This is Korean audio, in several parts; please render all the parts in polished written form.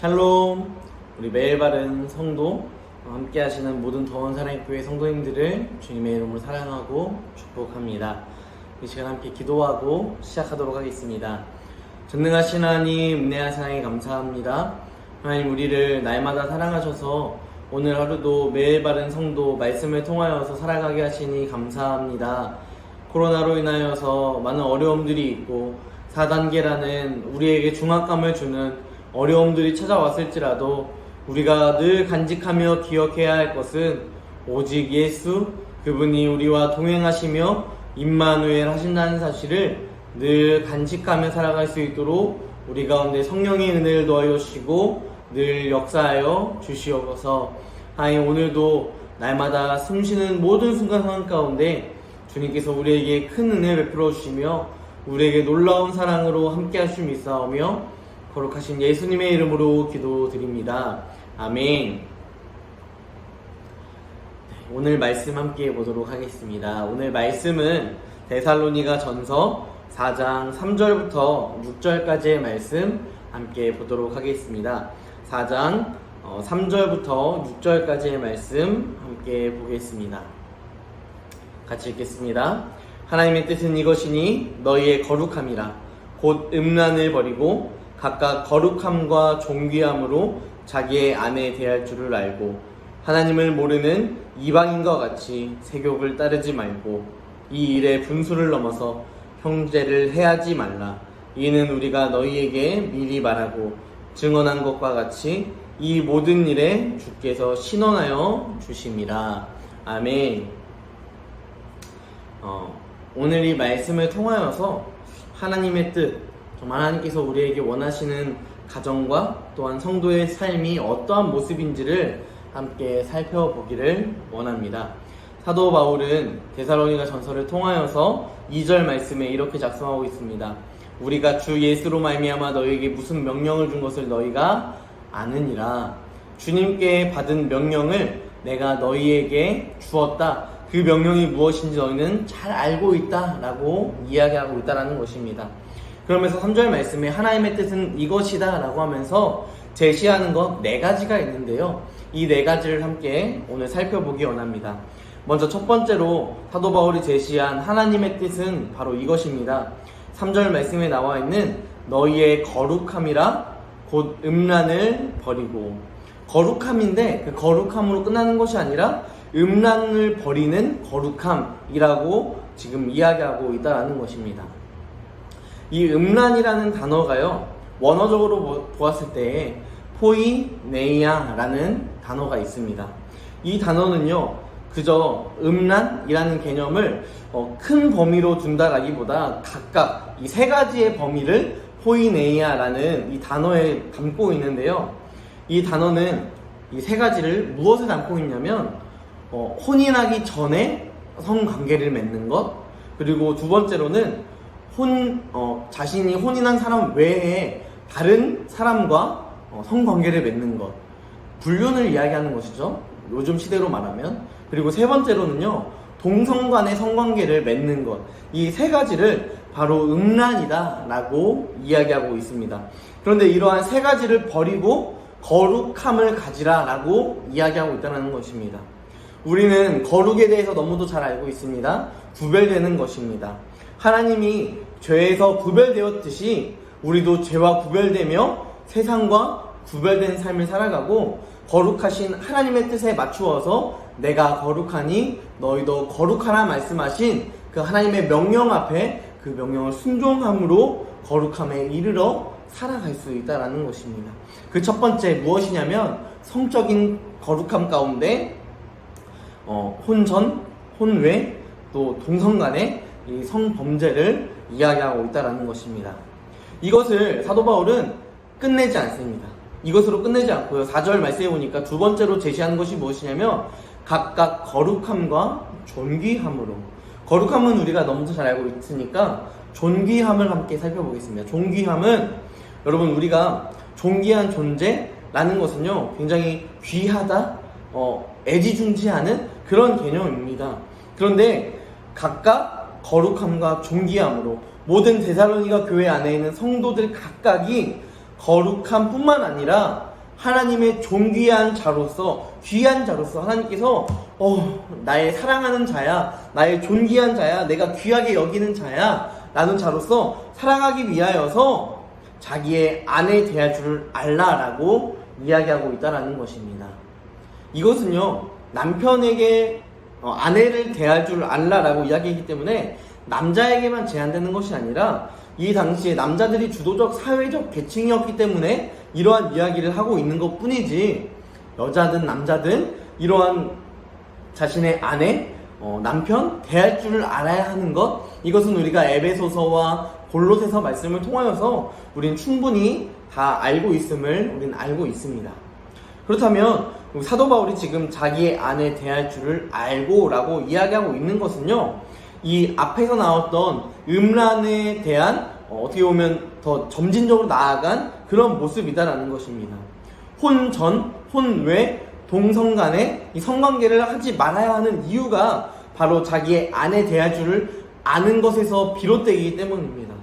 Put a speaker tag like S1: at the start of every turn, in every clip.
S1: 샬롬. 우리 매일 바른 성도 함께 하시는 모든 더운 사랑교회 성도님들을 주님의 이름으로 사랑하고 축복합니다. 이 시간 함께 기도하고 시작하도록 하겠습니다. 전능하신 하나님, 은혜와 사랑에 감사합니다. 하나님, 우리를 날마다 사랑하셔서 오늘 하루도 매일 바른 성도 말씀을 통하여서 살아가게 하시니 감사합니다. 코로나로 인하여서 많은 어려움들이 있고 4단계라는 우리에게 중압감을 주는 어려움들이 찾아왔을지라도 우리가 늘 간직하며 기억해야 할 것은 오직 예수, 그분이 우리와 동행하시며 임마누엘 하신다는 사실을 늘 간직하며 살아갈 수 있도록 우리 가운데 성령의 은혜를 더하여 주시고 늘 역사하여 주시옵소서. 하나님, 오늘도 날마다 숨쉬는 모든 순간 상황 가운데 주님께서 우리에게 큰 은혜를 베풀어 주시며 우리에게 놀라운 사랑으로 함께 하심이 있사오며 거룩하신 예수님의 이름으로 기도드립니다. 아멘. 오늘 말씀 함께 보도록 하겠습니다. 오늘 말씀은 데살로니가 전서 4장 3절부터 6절까지의 말씀 함께 보도록 하겠습니다. 4장 3절부터 6절까지의 말씀 함께 보겠습니다. 같이 읽겠습니다. 하나님의 뜻은 이것이니 너희의 거룩함이라. 곧 음란을 버리고 각각 거룩함과 존귀함으로 자기의 아내 대할 줄을 알고 하나님을 모르는 이방인과 같이 세욕을 따르지 말고 이 일에 분수를 넘어서 형제를 해하지 말라. 이는 우리가 너희에게 미리 말하고 증언한 것과 같이 이 모든 일에 주께서 신원하여 주심이라. 아멘. 오늘 이 말씀을 통하여서 하나님의 뜻, 정말 하나님께서 우리에게 원하시는 가정과 또한 성도의 삶이 어떠한 모습인지를 함께 살펴보기를 원합니다. 사도 바울은 데살로니가 전서를 통하여서 2절 말씀에 이렇게 작성하고 있습니다. 우리가 주 예수로 말미암아 너희에게 무슨 명령을 준 것을 너희가 아느니라. 주님께 받은 명령을 내가 너희에게 주었다. 그 명령이 무엇인지 너희는 잘 알고 있다 라고 이야기하고 있다는 것입니다. 그러면서 3절 말씀에 하나님의 뜻은 이것이다 라고 하면서 제시하는 것 4가지가 있는데요. 이 4가지를 함께 오늘 살펴보기 원합니다. 먼저 첫 번째로 사도 바울이 제시한 하나님의 뜻은 바로 이것입니다. 3절 말씀에 나와 있는 너희의 거룩함이라 곧 음란을 버리고, 거룩함인데 그 거룩함으로 끝나는 것이 아니라 음란을 버리는 거룩함이라고 지금 이야기하고 있다는 것입니다. 이 음란이라는 단어가요, 원어적으로 보았을 때 포이네이아라는 단어가 있습니다. 이 단어는요, 그저 음란이라는 개념을 큰 범위로 둔다라기보다 각각 이 3가지의 범위를 포이네이아라는 이 단어에 담고 있는데요. 이 단어는 이 3가지를 무엇에 담고 있냐면 혼인하기 전에 성관계를 맺는 것, 그리고 두 번째로는 자신이 혼인한 사람 외에 다른 사람과 성관계를 맺는 것, 불륜을 이야기하는 것이죠, 요즘 시대로 말하면. 그리고 세 번째로는요, 동성 간의 성관계를 맺는 것. 이 3가지를 바로 음란이다 라고 이야기하고 있습니다. 그런데 이러한 3가지를 버리고 거룩함을 가지라 라고 이야기하고 있다는 것입니다. 우리는 거룩에 대해서 너무도 잘 알고 있습니다. 구별되는 것입니다. 하나님이 죄에서 구별되었듯이 우리도 죄와 구별되며 세상과 구별된 삶을 살아가고 거룩하신 하나님의 뜻에 맞추어서 내가 거룩하니 너희도 거룩하라 말씀하신 그 하나님의 명령 앞에 그 명령을 순종함으로 거룩함에 이르러 살아갈 수 있다는 것입니다. 그 첫 번째 무엇이냐면 성적인 거룩함 가운데 혼전, 혼외, 또 동성 간의 이 성범죄를 이야기하고 있다는 것입니다. 이것을 사도 바울은 끝내지 않습니다. 이것으로 끝내지 않고요, 4절 말씀해 보니까 두 번째로 제시하는 것이 무엇이냐면 각각 거룩함과 존귀함으로. 거룩함은 우리가 너무 잘 알고 있으니까 존귀함을 함께 살펴보겠습니다. 존귀함은 여러분, 우리가 존귀한 존재라는 것은요, 굉장히 귀하다, 애지중지하는 그런 개념입니다. 그런데 각각 거룩함과 존귀함으로 모든 데살로니가 교회 안에 있는 성도들 각각이 거룩함뿐만 아니라 하나님의 존귀한 자로서, 귀한 자로서 하나님께서 나의 사랑하는 자야, 나의 존귀한 자야, 내가 귀하게 여기는 자야 라는 자로서 살아가기 위하여서 자기의 아내에 대할 줄을 알라라고 이야기하고 있다는 것입니다. 이것은요, 남편에게 아내를 대할 줄 알라라고 이야기했기 때문에 남자에게만 제한되는 것이 아니라 이 당시에 남자들이 주도적 사회적 계층이었기 때문에 이러한 이야기를 하고 있는 것 뿐이지, 여자든 남자든 이러한 자신의 아내, 남편 대할 줄을 알아야 하는 것, 이것은 우리가 에베소서와 골로새서 말씀을 통하여서 우린 충분히 다 알고 있음을 우린 알고 있습니다. 그렇다면 사도 바울이 지금 자기의 아내 대할 줄을 알고 라고 이야기하고 있는 것은요, 이 앞에서 나왔던 음란에 대한 어떻게 보면 더 점진적으로 나아간 그런 모습이다라는 것입니다. 혼전, 혼외, 동성 간에 이 성관계를 하지 말아야 하는 이유가 바로 자기의 아내 대할 줄을 아는 것에서 비롯되기 때문입니다.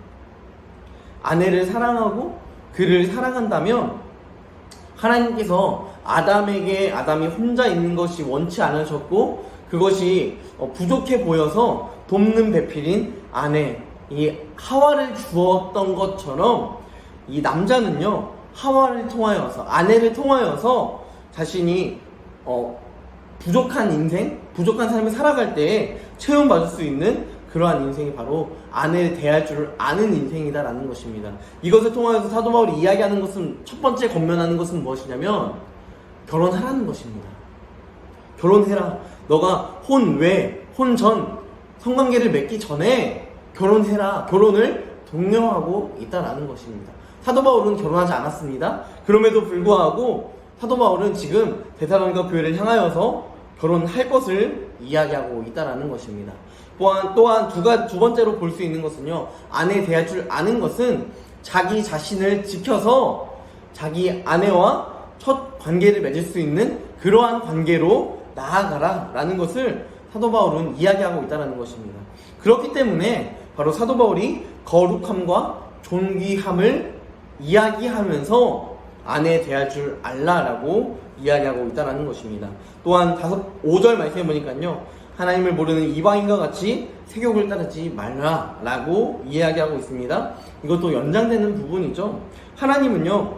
S1: 아내를 사랑하고 그를 사랑한다면 하나님께서 아담이 혼자 있는 것이 원치 않으셨고 그것이 부족해 보여서 돕는 배필인 아내, 이 하와를 주었던 것처럼 이 남자는요, 하와를 통하여서, 아내를 통하여서 자신이 부족한 인생, 부족한 삶을 살아갈 때 체험받을 수 있는 그러한 인생이 바로 아내를 대할 줄을 아는 인생이다라는 것입니다. 이것을 통하여서 사도 바울이 이야기하는 것은, 첫 번째 권면하는 것은 무엇이냐면 결혼하라는 것입니다. 결혼해라. 너가 혼외, 혼전, 성관계를 맺기 전에 결혼해라. 결혼을 독려하고 있다라는 것입니다. 사도 바울은 결혼하지 않았습니다. 그럼에도 불구하고 사도 바울은 지금 데살로니가 교회를 향하여서 결혼할 것을 이야기하고 있다라는 것입니다. 또한 두 번째로 볼 수 있는 것은요, 아내에 대할 줄 아는 것은 자기 자신을 지켜서 자기 아내와 첫 관계를 맺을 수 있는 그러한 관계로 나아가라 라는 것을 사도 바울은 이야기하고 있다는 것입니다. 그렇기 때문에 바로 사도 바울이 거룩함과 존귀함을 이야기하면서 아내에 대할 줄 알라라고 이야기하고 있다는 것입니다. 또한 5절 말씀해 보니까요, 하나님을 모르는 이방인과 같이 세욕을 따르지 말라라고 이야기하고 있습니다. 이것도 연장되는 부분이죠. 하나님은요,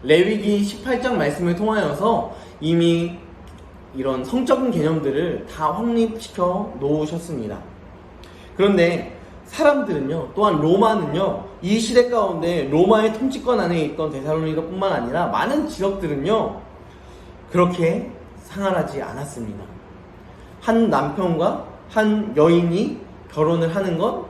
S1: 레위기 18장 말씀을 통하여서 이미 이런 성적인 개념들을 다 확립시켜 놓으셨습니다. 그런데 사람들은요, 또한 로마는요, 이 시대 가운데 로마의 통치권 안에 있던 데살로니가 뿐만 아니라 많은 지역들은요, 그렇게 상할하지 않았습니다. 한 남편과 한 여인이 결혼을 하는 것,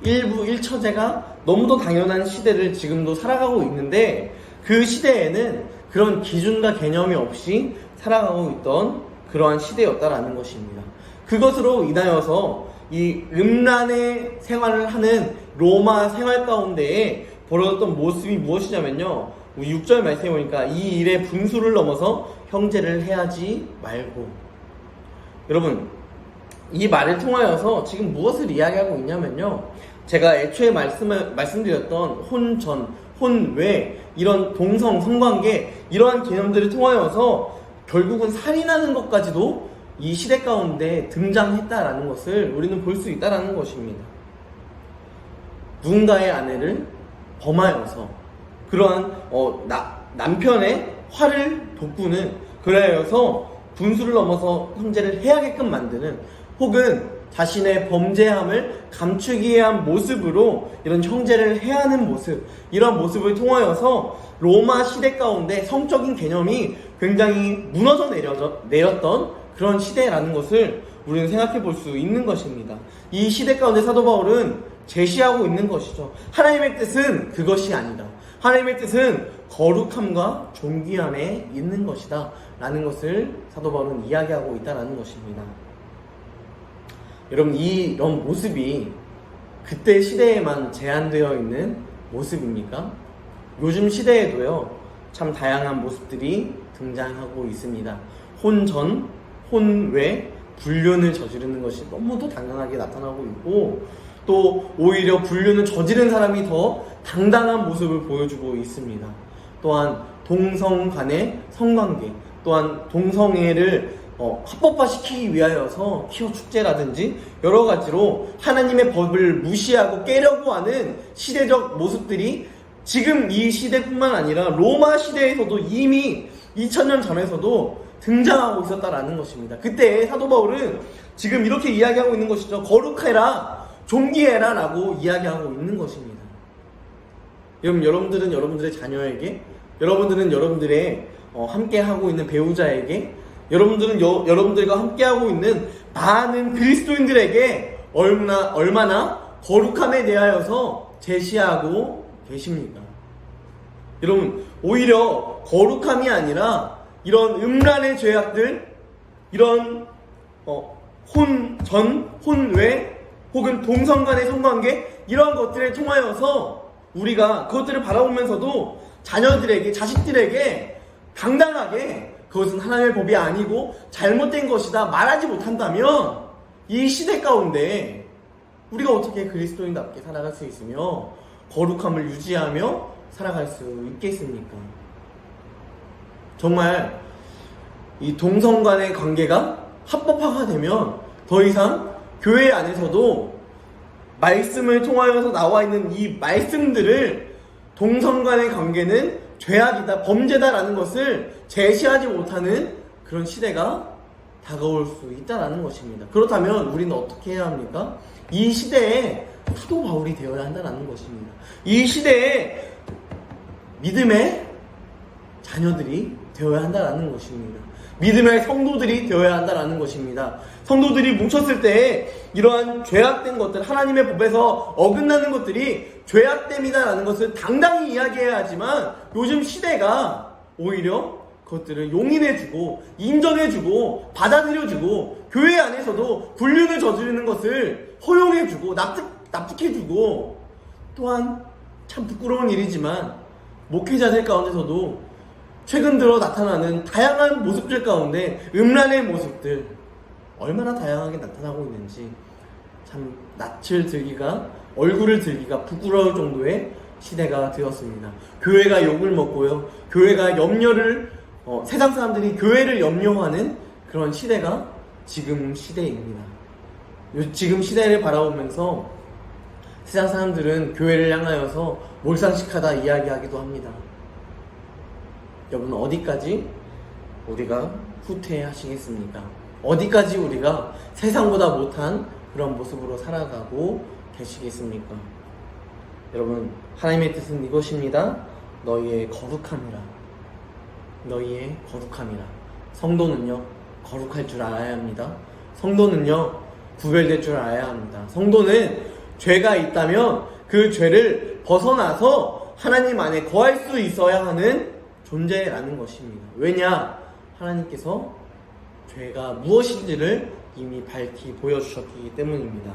S1: 일부 일처제가 너무도 당연한 시대를 지금도 살아가고 있는데, 그 시대에는 그런 기준과 개념이 없이 살아가고 있던 그러한 시대였다라는 것입니다. 그것으로 인하여서 이 음란의 생활을 하는 로마 생활 가운데에 벌어졌던 모습이 무엇이냐면요, 6절 말씀해 보니까 이 일의 분수를 넘어서 형제를 해하지 말고. 여러분, 이 말을 통하여서 지금 무엇을 이야기하고 있냐면요, 제가 애초에 말씀드렸던 혼전, 혼외, 이런 동성, 성관계, 이러한 개념들을 통하여서 결국은 살인하는 것까지도 이 시대 가운데 등장했다라는 것을 우리는 볼 수 있다라는 것입니다. 누군가의 아내를 범하여서 그러한 남편의 화를 돋구는, 그래서 분수를 넘어서 형제를 해야게끔 만드는, 혹은 자신의 범죄함을 감추기 위한 모습으로 이런 형제를 해하는 모습, 이런 모습을 통하여서 로마 시대 가운데 성적인 개념이 굉장히 무너져 내렸던 그런 시대라는 것을 우리는 생각해 볼 수 있는 것입니다. 이 시대 가운데 사도 바울은 제시하고 있는 것이죠. 하나님의 뜻은 그것이 아니다. 하나님의 뜻은 거룩함과 존귀함에 있는 것이다 라는 것을 사도 바울은 이야기하고 있다는 것입니다. 여러분, 이런 모습이 그때 시대에만 제한되어 있는 모습입니까? 요즘 시대에도요, 참 다양한 모습들이 등장하고 있습니다. 혼전, 혼외, 불륜을 저지르는 것이 너무도 당연하게 나타나고 있고, 또 오히려 불륜을 저지른 사람이 더 당당한 모습을 보여주고 있습니다. 또한 동성 간의 성관계, 또한 동성애를 합법화시키기 위하여서 퀴어 축제라든지 여러 가지로 하나님의 법을 무시하고 깨려고 하는 시대적 모습들이 지금 이 시대뿐만 아니라 로마 시대에서도 이미 2000년 전에서도 등장하고 있었다라는 것입니다. 그때 사도 바울은 지금 이렇게 이야기하고 있는 것이죠. 거룩해라, 존귀해라 라고 이야기하고 있는 것입니다. 여러분들은 여러분들의 자녀에게, 여러분들은 여러분들의 함께하고 있는 배우자에게, 여러분들은 여러분들과 함께하고 있는 많은 그리스도인들에게 얼마나 거룩함에 대하여서 제시하고 계십니까? 여러분, 오히려 거룩함이 아니라 이런 음란의 죄악들, 이런 혼외 혹은 동성 간의 성관계, 이런 것들에 통하여서 우리가 그것들을 바라보면서도 자녀들에게, 자식들에게 당당하게 그것은 하나님의 법이 아니고 잘못된 것이다 말하지 못한다면 이 시대 가운데 우리가 어떻게 그리스도인답게 살아갈 수 있으며 거룩함을 유지하며 살아갈 수 있겠습니까? 정말 이 동성 간의 관계가 합법화가 되면 더 이상 교회 안에서도 말씀을 통하여서 나와 있는 이 말씀들을 동성 간의 관계는 죄악이다, 범죄다라는 것을 제시하지 못하는 그런 시대가 다가올 수 있다라는 것입니다. 그렇다면 우리는 어떻게 해야 합니까? 이 시대에 사도 바울이 되어야 한다는 것입니다. 이 시대에 믿음의 자녀들이 되어야 한다는 것입니다. 믿음의 성도들이 되어야 한다는 것입니다. 성도들이 뭉쳤을 때 이러한 죄악된 것들, 하나님의 법에서 어긋나는 것들이 죄악됨이다라는 것을 당당히 이야기해야 하지만 요즘 시대가 오히려 그것들을 용인해주고 인정해주고 받아들여주고 교회 안에서도 불륜을 저지르는 것을 허용해주고 납득해주고, 또한 참 부끄러운 일이지만 목회자들 가운데서도 최근 들어 나타나는 다양한 모습들 가운데 음란의 모습들 얼마나 다양하게 나타나고 있는지 참 낯을 들기가, 얼굴을 들기가 부끄러울 정도의 시대가 되었습니다. 교회가 욕을 먹고요, 교회가 세상 사람들이 교회를 염려하는 그런 시대가 지금 시대입니다. 지금 시대를 바라보면서 세상 사람들은 교회를 향하여서 몰상식하다 이야기하기도 합니다. 여러분, 어디까지 우리가 후퇴하시겠습니까? 어디까지 우리가 세상보다 못한 그런 모습으로 살아가고 계시겠습니까? 여러분, 하나님의 뜻은 이것입니다. 너희의 거룩함이라. 너희의 거룩함이라. 성도는요, 거룩할 줄 알아야 합니다. 성도는요, 구별될 줄 알아야 합니다. 성도는 죄가 있다면 그 죄를 벗어나서 하나님 안에 거할 수 있어야 하는 존재라는 것입니다. 왜냐? 하나님께서 죄가 무엇인지를 이미 밝히 보여주셨기 때문입니다.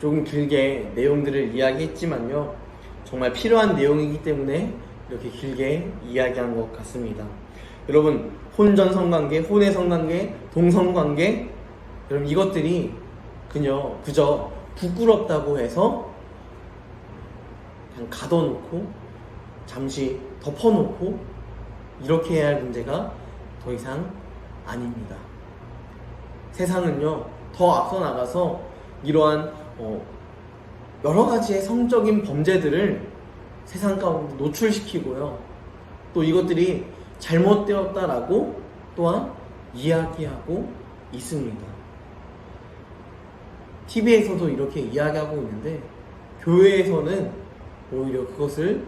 S1: 조금 길게 내용들을 이야기했지만요, 정말 필요한 내용이기 때문에 이렇게 길게 이야기한 것 같습니다. 여러분, 혼전 성관계, 혼외 성관계, 동성관계, 여러분 이것들이 그저 부끄럽다고 해서 그냥 가둬놓고 잠시 덮어놓고 이렇게 해야 할 문제가 더 이상 아닙니다. 세상은요, 더 앞서 나가서 이러한 여러 가지의 성적인 범죄들을 세상 가운데 노출시키고요, 또 이것들이 잘못되었다라고 또한 이야기하고 있습니다. TV에서도 이렇게 이야기하고 있는데 교회에서는 오히려 그것을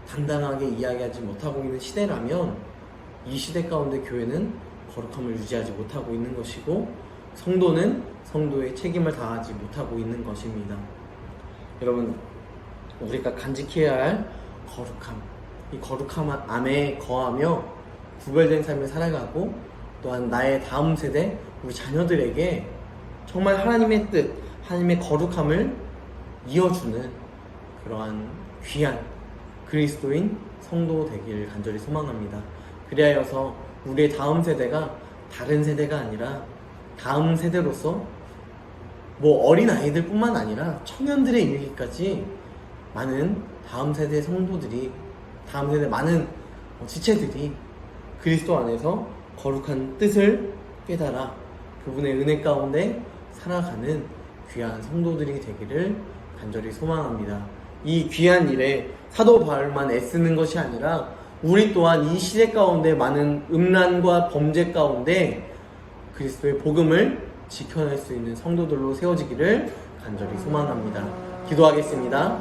S1: 당당하게 이야기하지 못하고 있는 시대라면 이 시대 가운데 교회는 거룩함을 유지하지 못하고 있는 것이고 성도는 성도의 책임을 다하지 못하고 있는 것입니다. 여러분, 우리가 간직해야 할 거룩함, 이 거룩함 안에 거하며 구별된 삶을 살아가고 또한 나의 다음 세대, 우리 자녀들에게 정말 하나님의 뜻, 하나님의 거룩함을 이어주는 그러한 귀한 그리스도인 성도 되기를 간절히 소망합니다. 그리하여서 우리의 다음 세대가 다른 세대가 아니라 다음 세대로서 어린 아이들 뿐만 아니라 청년들에 이르기까지 많은 다음 세대 성도들이, 다음 세대 많은 지체들이 그리스도 안에서 거룩한 뜻을 깨달아 그분의 은혜 가운데 살아가는 귀한 성도들이 되기를 간절히 소망합니다. 이 귀한 일에 사도 바울만 애쓰는 것이 아니라 우리 또한 이 시대 가운데 많은 음란과 범죄 가운데 그리스도의 복음을 지켜낼 수 있는 성도들로 세워지기를 간절히 소망합니다. 기도하겠습니다.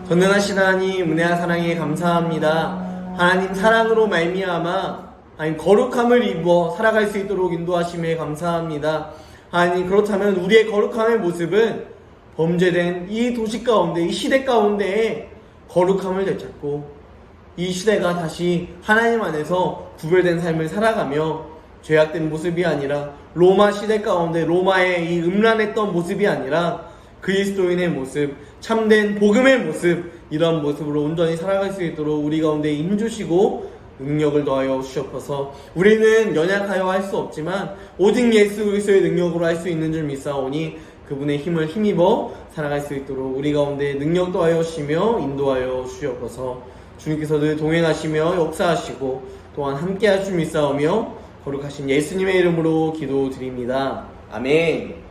S1: 전능하신 하나님, 은혜와 사랑에 감사합니다. 하나님 사랑으로 말미암아 하나님 거룩함을 입어 살아갈 수 있도록 인도하심에 감사합니다. 하나님, 그렇다면 우리의 거룩함의 모습은 범죄된 이 도시 가운데, 이 시대 가운데에 거룩함을 되찾고 이 시대가 다시 하나님 안에서 구별된 삶을 살아가며 죄악된 모습이 아니라 로마 시대 가운데 로마의 이 음란했던 모습이 아니라 그리스도인의 모습, 참된 복음의 모습, 이러한 모습으로 온전히 살아갈 수 있도록 우리 가운데 힘주시고 능력을 더하여 주시옵소서. 우리는 연약하여 할 수 없지만 오직 예수 그리스도의 능력으로 할 수 있는 줄 믿사오니 그분의 힘을 힘입어 살아갈 수 있도록 우리 가운데 능력 더하여 주시며 인도하여 주시옵소서. 주님께서 늘 동행하시며 역사하시고 또한 함께 하실 줄 믿사오며 거룩하신 예수님의 이름으로 기도드립니다. 아멘.